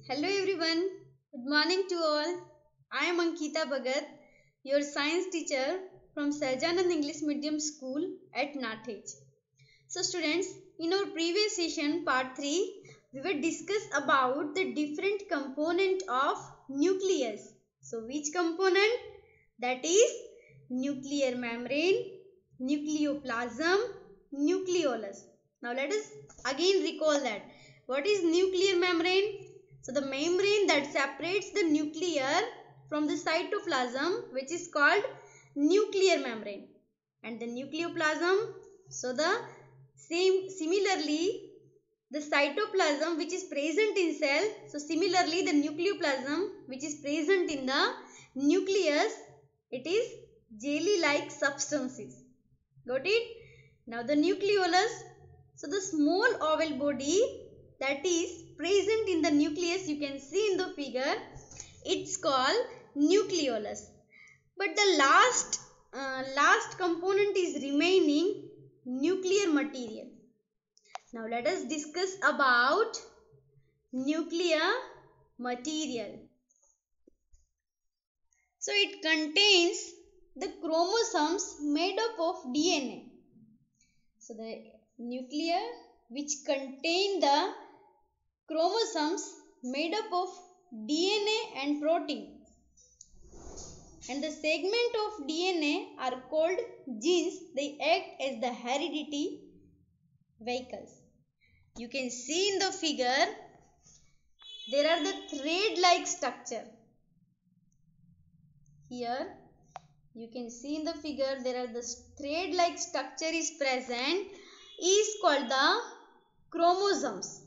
Hello everyone. Good morning to all. I am Ankita Bhagat, your science teacher from Sajanand English Medium School at Nathej. So students, in our previous session part 3, we were discuss about the different component of nucleus. So which component? That is nuclear membrane, nucleoplasm, nucleolus. Now let us again recall that. What is nuclear membrane? So the membrane that separates the nuclear from the cytoplasm, which is called nuclear membrane. And the nucleoplasm, so the similarly the cytoplasm which is present in cell, so similarly the nucleoplasm which is present in the nucleus, it is jelly like substances. Got it? Now the nucleolus, so the small oval body that is present in the nucleus, you can see in the figure, it's called nucleolus. But the last component is remaining, nuclear material. Now let us discuss about nuclear material. So it contains the chromosomes made up of DNA. So the nuclear which contain the chromosomes made up of DNA and protein. And the segment of DNA are called genes. They act as the heredity vehicles. You can see in the figure, there are the thread-like structure. Here, you can see in the figure, there are the thread-like structure is present, is called the chromosomes.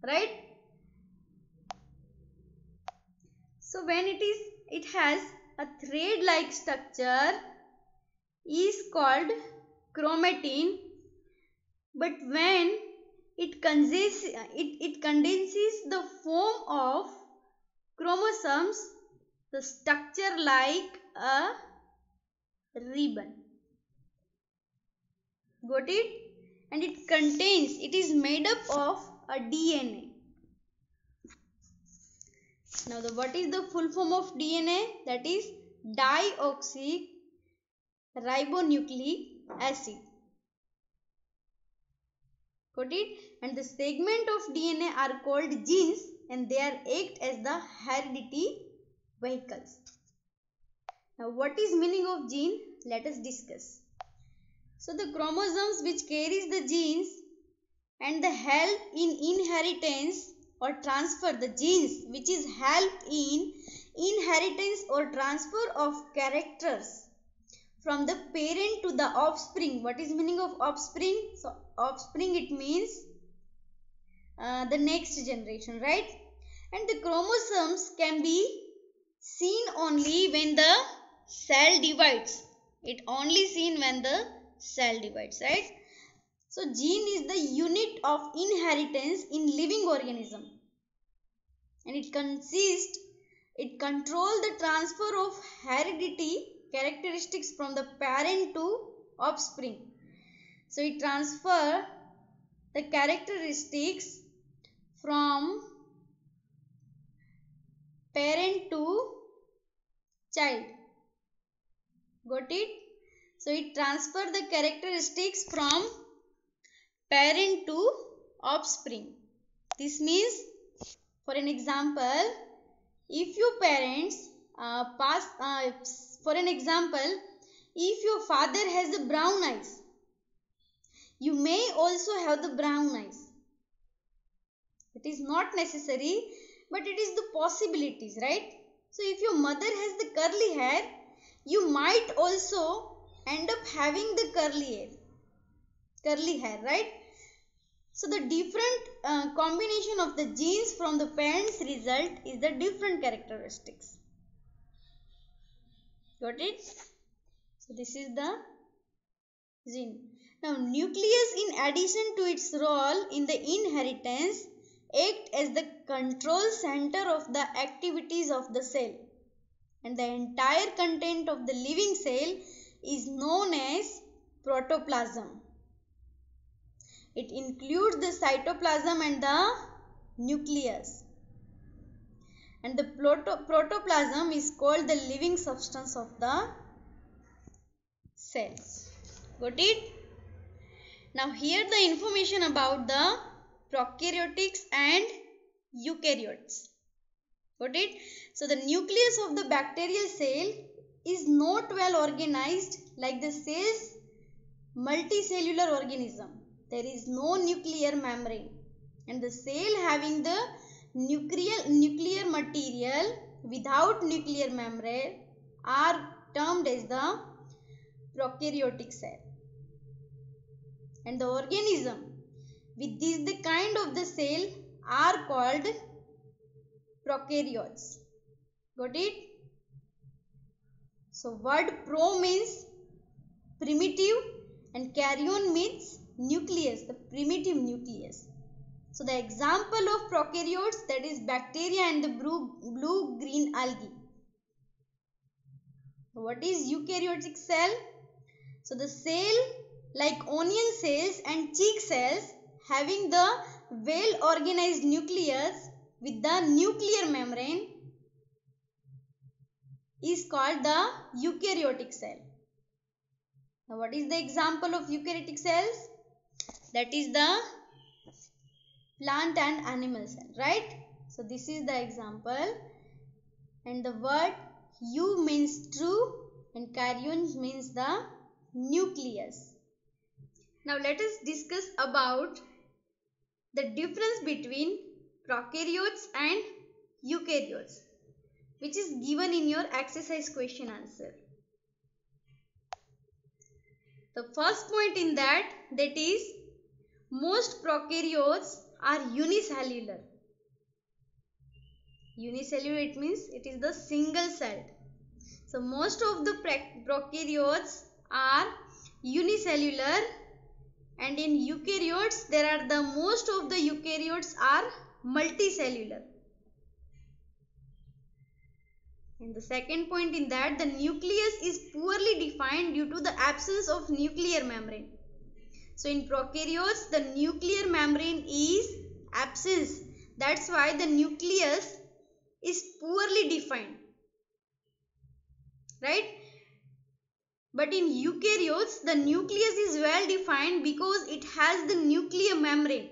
Right? So when it has a thread-like structure is called chromatin, but when it condenses the form of chromosomes, the structure like a ribbon. Got it? And it is made up of a DNA. Now what is the full form of DNA? That is deoxyribonucleic acid. Got it? And the segment of DNA are called genes and they are act as the heredity vehicles. Now what is meaning of gene? Let us discuss. So the chromosomes which carries the genes and the help in inheritance or transfer, the genes which is help in inheritance or transfer of characters from the parent to the offspring. What is meaning of offspring? So offspring, it means the next generation, right? And the chromosomes can be seen only when the cell divides. It only seen when the cell divides, right? So gene is the unit of inheritance in living organism, and it controls the transfer of heredity characteristics from the parent to offspring. So it transfer the characteristics from parent to child. Got it? So it transfer the characteristics from parent to offspring. This means, for an example, if your parents if your father has the brown eyes, you may also have the brown eyes. It is not necessary, but it is the possibilities, right? So if your mother has the curly hair, you might also end up having the curly hair, right? So the different combination of the genes from the parents result is the different characteristics. Got it? So this is the gene. Now nucleus, in addition to its role in the inheritance, act as the control center of the activities of the cell, and the entire content of the living cell is known as protoplasm. It includes the cytoplasm and the nucleus. And the protoplasm is called the living substance of the cells. Got it? Now here the information about the prokaryotes and eukaryotes. Got it? So the nucleus of the bacterial cell is not well organized like the cell's multicellular organism. There is no nuclear membrane, and the cell having the nuclear material without nuclear membrane are termed as the prokaryotic cell. And the organism with this the kind of the cell are called prokaryotes. Got it? So word pro means primitive and karyon means nucleus, the primitive nucleus. So the example of prokaryotes, that is bacteria and the blue-green algae. What is eukaryotic cell? So the cell like onion cells and cheek cells having the well organized nucleus with the nuclear membrane is called the eukaryotic cell. Now what is the example of eukaryotic cells? That is the plant and animal cell, right? So this is the example, and the word eu means true and karyon means the nucleus. Now let us discuss about the difference between prokaryotes and eukaryotes, which is given in your exercise question answer. The first point in that is most prokaryotes are unicellular. Unicellular, it means it is the single celled. So most of the prokaryotes are unicellular, and in eukaryotes there are the most of the eukaryotes are multicellular. And the second point in that, the nucleus is poorly defined due to the absence of nuclear membrane. So in prokaryotes the nuclear membrane is absent. That's why the nucleus is poorly defined, right? But in eukaryotes the nucleus is well defined because it has the nuclear membrane.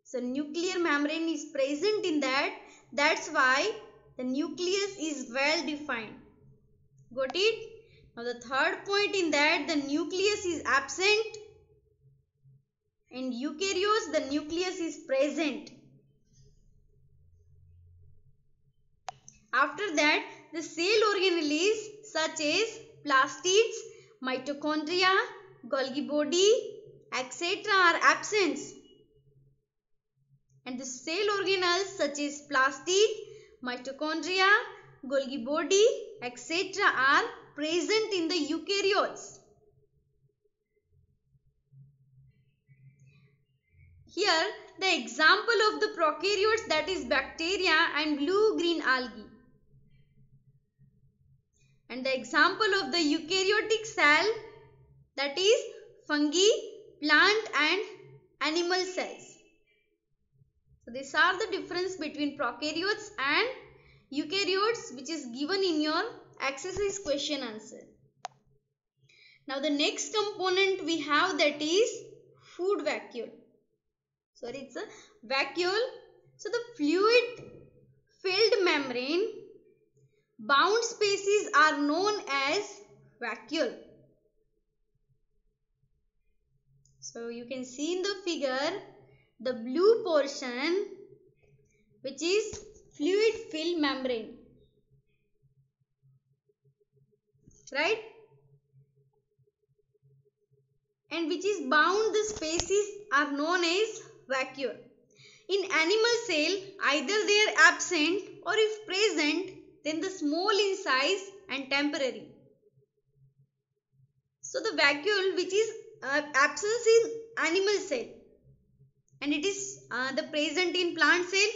So nuclear membrane is present in that. That's why the nucleus is well defined. Got it? Now the third point in that, the nucleus is absent. In eukaryotes the nucleus is present. After that, the cell organelles such as plastids, mitochondria, Golgi body, etc. are absent. And the cell organelles such as plastid, mitochondria, Golgi body, etc. are present in the eukaryotes. Here the example of the prokaryotes, that is bacteria and blue-green algae. And the example of the eukaryotic cell, that is fungi, plant and animal cells. So these are the difference between prokaryotes and eukaryotes, which is given in your exercise question answer. Now the next component we have, that is food vacuole. Sorry, it's a vacuole. So the fluid filled membrane bound spaces are known as vacuole. So you can see in the figure the blue portion, which is fluid filled membrane, right? And which is bound, the spaces are known as vacuole. In animal cell, either they are absent or if present, then the small in size and temporary. So the vacuole which is absence in animal cell and it is the present in plant cell.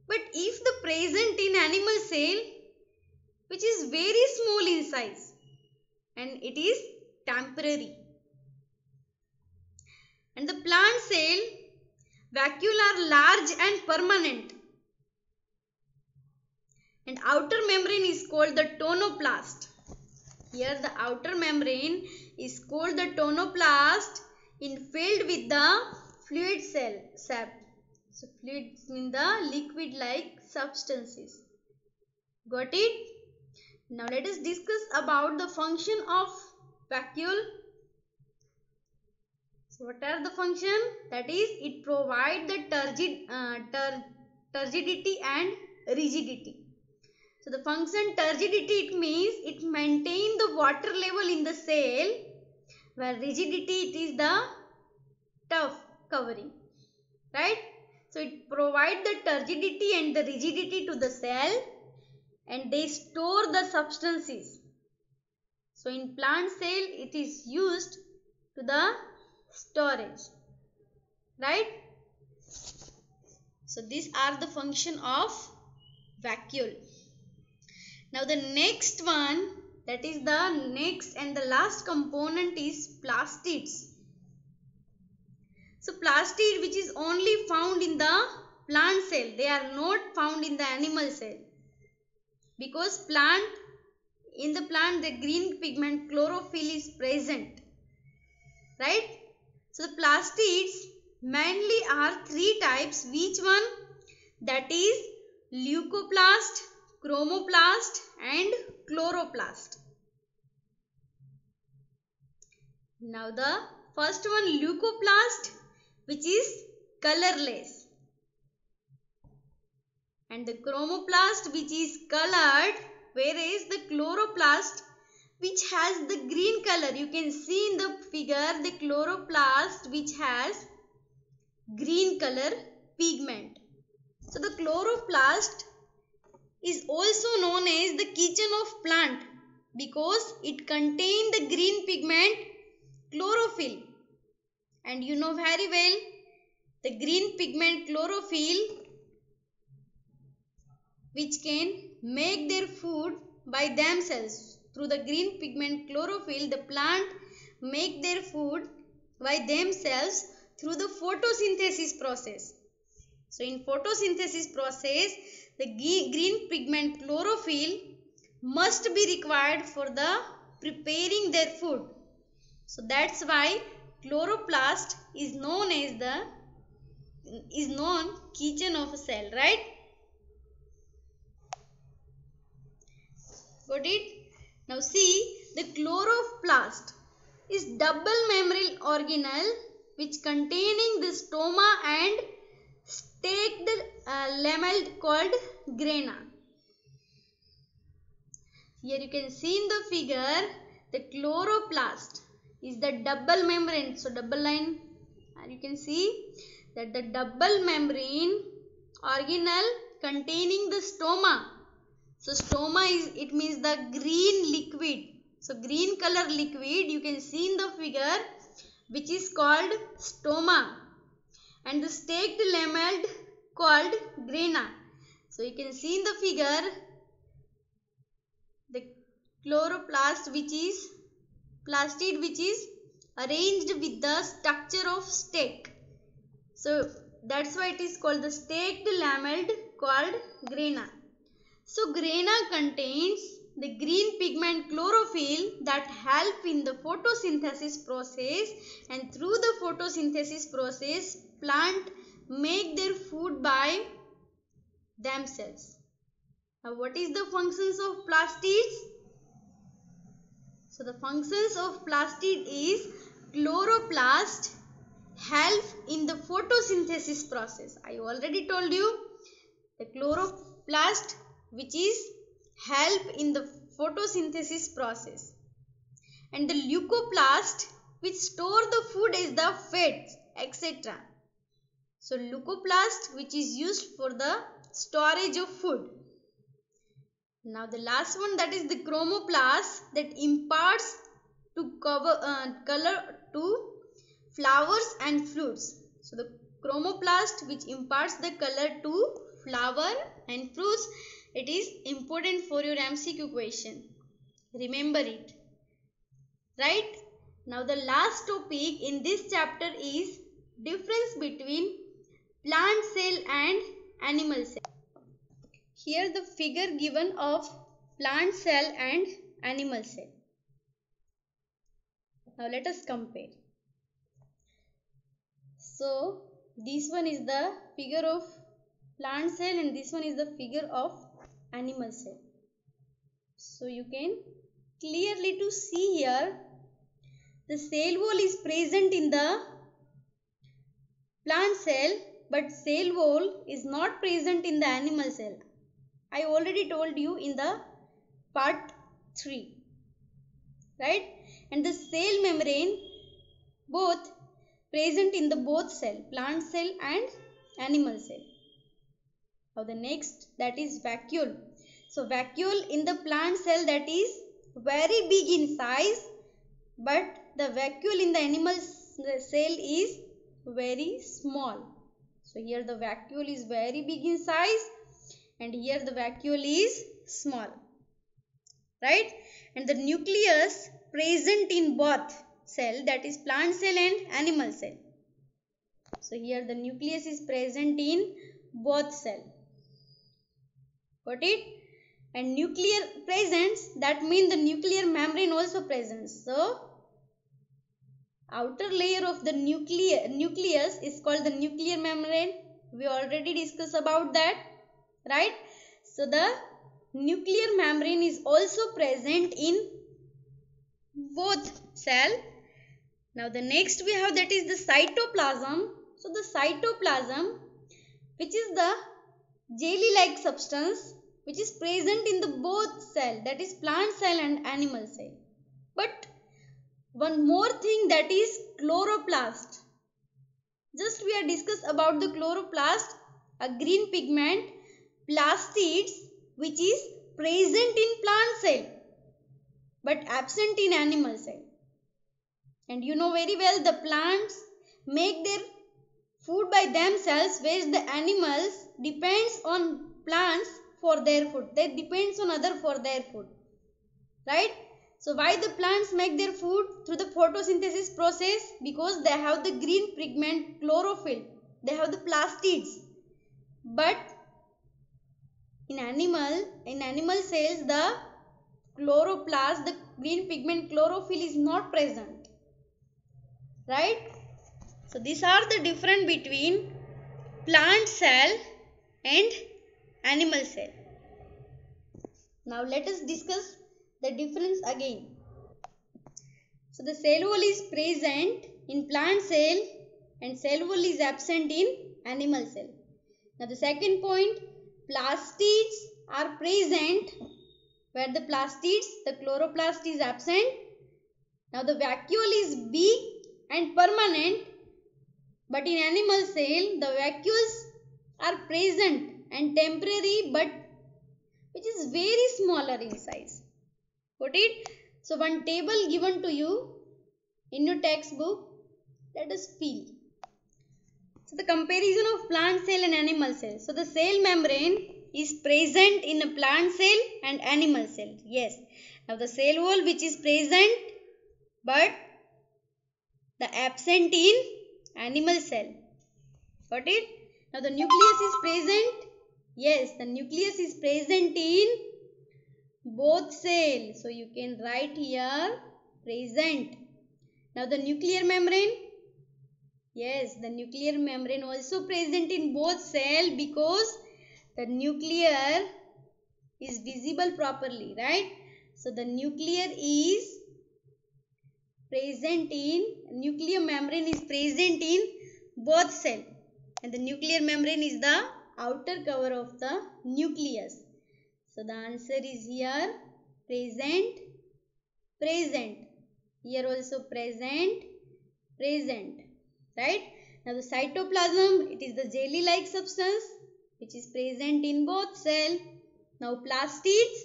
But if the present in animal cell, which is very small in size and it is temporary. And the plant cell, Vacuole are large and permanent. And outer membrane is called the tonoplast. Here the outer membrane is called the tonoplast filled with the fluid cell sap. So fluids mean the liquid like substances. Got it? Now let us discuss about the function of vacuole. So what are the function? That is, it provides the turgidity and rigidity. So the function turgidity, it means it maintains the water level in the cell, where rigidity, it is the tough covering, right? So it provides the turgidity and the rigidity to the cell, and they store the substances. So in plant cell, it is used to the storage, right? So these are the function of vacuole. Now the next one, that is the next and the last component, is plastids. So plastid, which is only found in the plant cell, they are not found in the animal cell, because in the plant the green pigment chlorophyll is present, right? So the plastids mainly are three types. Which one? That is leucoplast, chromoplast and chloroplast. Now the first one, leucoplast, which is colorless, and the chromoplast, which is colored, whereas the chloroplast, which has the green color. You can see in the figure the chloroplast which has green color pigment. So the chloroplast is also known as the kitchen of plant, because it contains the green pigment chlorophyll. And you know very well, the green pigment chlorophyll, which can make their food by themselves. Through the green pigment chlorophyll, the plant make their food by themselves through the photosynthesis process. So in photosynthesis process, the green pigment chlorophyll must be required for the preparing their food. So that's why chloroplast is known kitchen of a cell, right? Got it? Now see, the chloroplast is double membraned organelle which containing the stoma and staked lamella called grana. Here you can see in the figure, the chloroplast is the double membrane. So double line, you can see that the double membrane organelle containing the stoma. So stoma it means the green liquid. So green color liquid you can see in the figure, which is called stoma, and the staked lamella called grana. So you can see in the figure the chloroplast, which is plastid, which is arranged with the structure of stake. So that's why it is called the staked lamella called grana. So grana contains the green pigment chlorophyll that help in the photosynthesis process, and through the photosynthesis process plant make their food by themselves. Now what is the functions of plastids? So the functions of plastid is chloroplast help in the photosynthesis process. I already told you, the chloroplast which is help in the photosynthesis process, and the leucoplast which store the food as the fats, etc. So leucoplast which is used for the storage of food. Now the last one, that is the chromoplast, that imparts to color to flowers and fruits. So the chromoplast which imparts the color to flower and fruits, it is important for your MCQ question. Remember it, right? Now the last topic in this chapter is difference between plant cell and animal cell. Here the figure given of plant cell and animal cell. Now let us compare. So this one is the figure of plant cell and this one is the figure of animal cell. So you can clearly to see here the cell wall is present in the plant cell, but cell wall is not present in the animal cell. I already told you in the part 3, right? And the cell membrane both present in the both cell, plant cell and animal cell. Now the next, that is vacuole. So vacuole in the plant cell, that is very big in size, but the vacuole in the animal cell is very small. So here the vacuole is very big in size and here the vacuole is small, right? And the nucleus present in both cell, that is plant cell and animal cell. So here the nucleus is present in both cell. Got it? And nuclear presence, that means the nuclear membrane also presents. So outer layer of the nucleus is called the nuclear membrane. We already discussed about that, right? So the nuclear membrane is also present in both cell. Now the next we have, that is the cytoplasm. So the cytoplasm, which is the jelly-like substance which is present in the both cell, that is plant cell and animal cell. But one more thing, that is chloroplast. Just we are discuss about the chloroplast, a green pigment, plastids, which is present in plant cell but absent in animal cell. And you know very well the plants make their food by themselves, whereas the animals depends on plants for their food. They depends on other for their food, right? So why the plants make their food? Through the photosynthesis process, because they have the green pigment chlorophyll. They have the plastids. But in animal cells, the chloroplast, the green pigment chlorophyll is not present, right? So these are the difference between plant cell and animal cell. Now let us discuss the difference again. So the cell wall is present in plant cell and cell wall is absent in animal cell. Now the second point, plastids are present where the plastids, the chloroplast is absent. Now the vacuole is big and permanent, but in animal cell the vacuoles are present and temporary, but which is very smaller in size. Got it? So one table given to you in your textbook, let us feel. So the comparison of plant cell and animal cell. So the cell membrane is present in a plant cell and animal cell. Yes. Now the cell wall which is present but the absent in animal cell. Got it? Now the nucleus is present. Yes, the nucleus is present in both cells. So you can write here present. Now the nuclear membrane. Yes, the nuclear membrane also present in both cells because the nuclear is visible properly, right? So the nuclear membrane is present in both cells, and the nuclear membrane is the outer cover of the nucleus. So the answer is here present, present. Here also present, present, right? Now the cytoplasm, it is the jelly-like substance which is present in both cells. Now plastids.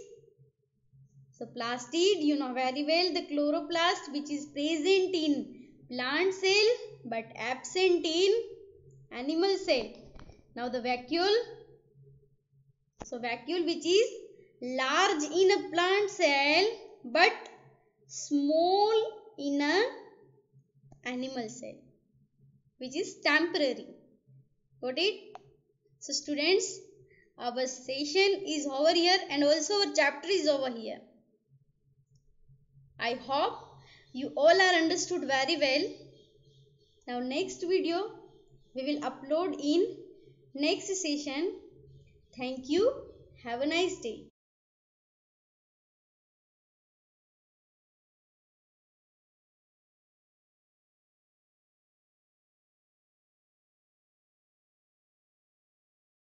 So plastid, you know very well, the chloroplast which is present in plant cell but absent in animal cell. Now the vacuole. So vacuole which is large in a plant cell but small in a animal cell, which is temporary. Got it? So students, our session is over here and also our chapter is over here. I hope you all are understood very well. Now next video we will upload in next session. Thank you. Have a nice day.